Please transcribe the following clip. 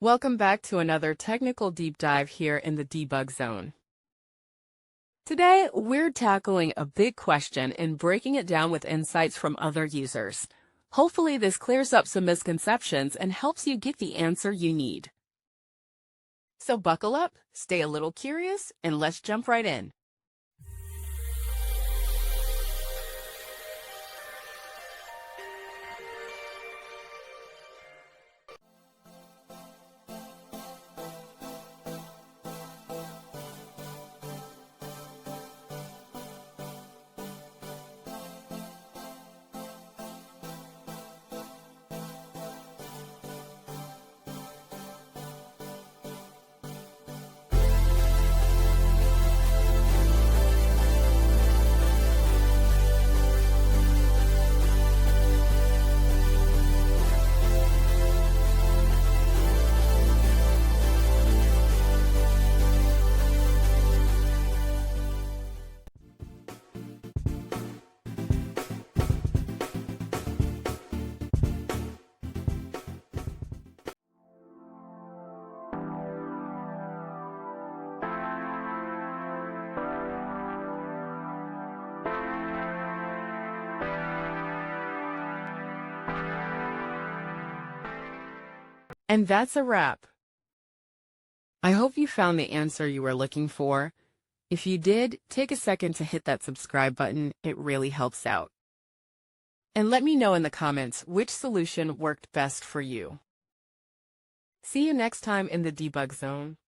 Welcome back to another technical deep dive here in the debug zone. Today, we're tackling a big question and breaking it down with insights from other users. Hopefully, this clears up some misconceptions and helps you get the answer you need. So buckle up, stay a little curious, and let's jump right in. And that's a wrap. I hope you found the answer you were looking for. If you did, take a second to hit that subscribe button. It really helps out. And let me know in the comments which solution worked best for you. See you next time in the debug zone.